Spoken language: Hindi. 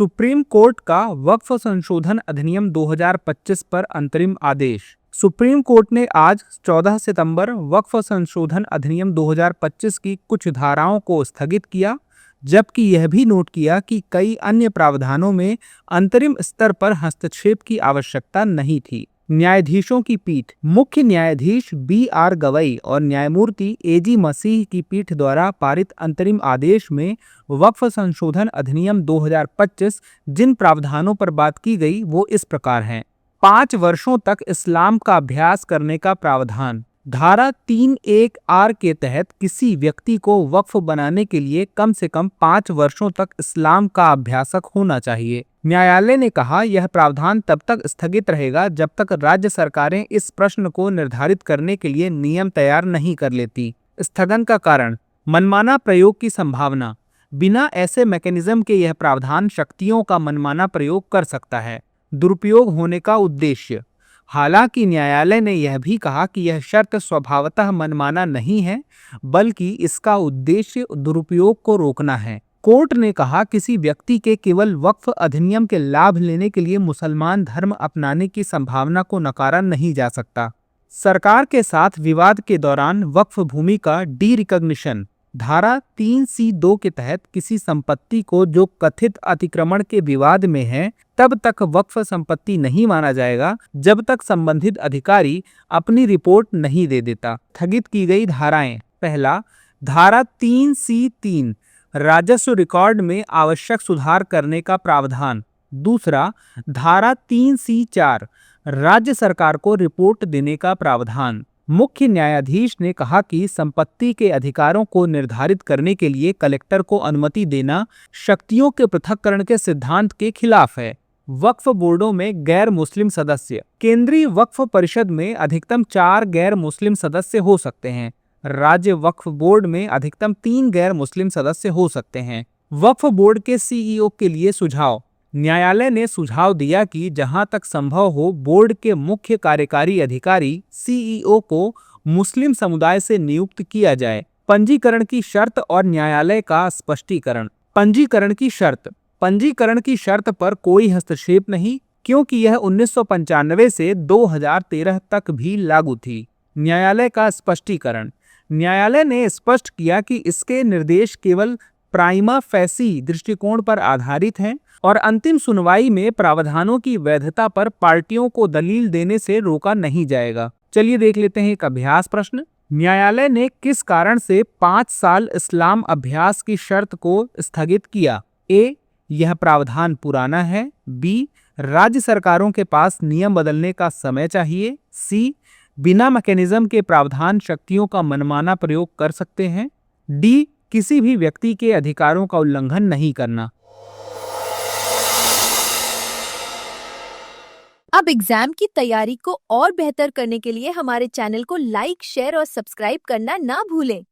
सुप्रीम कोर्ट का वक्फ संशोधन अधिनियम 2025 पर अंतरिम आदेश। सुप्रीम कोर्ट ने आज 14 सितंबर वक्फ संशोधन अधिनियम 2025 की कुछ धाराओं को स्थगित किया, जबकि यह भी नोट किया कि कई अन्य प्रावधानों में अंतरिम स्तर पर हस्तक्षेप की आवश्यकता नहीं थी। न्यायाधीशों की पीठ। मुख्य न्यायाधीश B.R. गवई और न्यायमूर्ति A.G. मसीह की पीठ द्वारा पारित अंतरिम आदेश में वक्फ संशोधन अधिनियम 2025 जिन प्रावधानों पर बात की गई वो इस प्रकार हैं। 5 वर्षों तक इस्लाम का अभ्यास करने का प्रावधान। धारा 3(1)R के तहत किसी व्यक्ति को वक्फ बनाने के लिए कम से कम 5 वर्षों तक इस्लाम का अभ्यासक होना चाहिए। न्यायालय ने कहा यह प्रावधान तब तक स्थगित रहेगा जब तक राज्य सरकारें इस प्रश्न को निर्धारित करने के लिए नियम तैयार नहीं कर लेती। स्थगन का कारण मनमाना प्रयोग की संभावना। बिना ऐसे मैकेनिज्म के यह प्रावधान शक्तियों का मनमाना प्रयोग कर सकता है। दुरुपयोग होने का उद्देश्य। हालांकि न्यायालय ने यह भी कहा कि यह शर्त स्वभावतः मनमाना नहीं है, बल्कि इसका उद्देश्य दुरुपयोग को रोकना है। कोर्ट ने कहा किसी व्यक्ति के केवल वक्फ अधिनियम के लाभ लेने के लिए मुसलमान धर्म अपनाने की संभावना को नकारा नहीं जा सकता। सरकार के साथ विवाद के दौरान वक्फ भूमि का डी रिकॉग्निशन। धारा 3(c)(2) के तहत किसी संपत्ति को जो कथित अतिक्रमण के विवाद में है तब तक वक्फ संपत्ति नहीं माना जाएगा जब तक संबंधित अधिकारी अपनी रिपोर्ट नहीं दे देता। स्थगित की गई धाराएं। पहला, धारा 3(c)(3) राजस्व रिकॉर्ड में आवश्यक सुधार करने का प्रावधान। दूसरा, धारा 3(c)(4) राज्य सरकार को रिपोर्ट देने का प्रावधान। मुख्य न्यायाधीश ने कहा कि संपत्ति के अधिकारों को निर्धारित करने के लिए कलेक्टर को अनुमति देना शक्तियों के पृथक्करण के सिद्धांत के खिलाफ है। वक्फ बोर्डों में गैर मुस्लिम सदस्य। केंद्रीय वक्फ परिषद में अधिकतम 4 गैर मुस्लिम सदस्य हो सकते हैं। राज्य वक्फ बोर्ड में अधिकतम 3 गैर मुस्लिम सदस्य हो सकते हैं। वक्फ बोर्ड के CEO के लिए सुझाव। न्यायालय ने सुझाव दिया कि जहां तक संभव हो बोर्ड के मुख्य कार्यकारी अधिकारी CEO को मुस्लिम समुदाय से नियुक्त किया जाए। पंजीकरण की शर्त और न्यायालय का स्पष्टीकरण। पंजीकरण की शर्त। पंजीकरण की शर्त पर कोई हस्तक्षेप नहीं, क्योंकि यह 1995 से 2013 तक भी लागू थी। न्यायालय का स्पष्टीकरण। न्यायालय ने स्पष्ट किया कि इसके निर्देश केवल प्राइमा फेसी दृष्टिकोण पर आधारित हैं और अंतिम सुनवाई में प्रावधानों की वैधता पर पार्टियों को दलील देने से रोका नहीं जाएगा। चलिए देख लेते हैं एक अभ्यास प्रश्न। न्यायालय ने किस कारण से 5 साल इस्लाम अभ्यास की शर्त को स्थगित किया? A, यह प्रावधान पुराना है। B, राज्य सरकारों के पास नियम बदलने का समय चाहिए। C, बिना मैकेनिज्म के प्रावधान शक्तियों का मनमाना प्रयोग कर सकते हैं। D, किसी भी व्यक्ति के अधिकारों का उल्लंघन नहीं करना। अब एग्जाम की तैयारी को और बेहतर करने के लिए हमारे चैनल को लाइक, शेयर और सब्सक्राइब करना ना भूलें।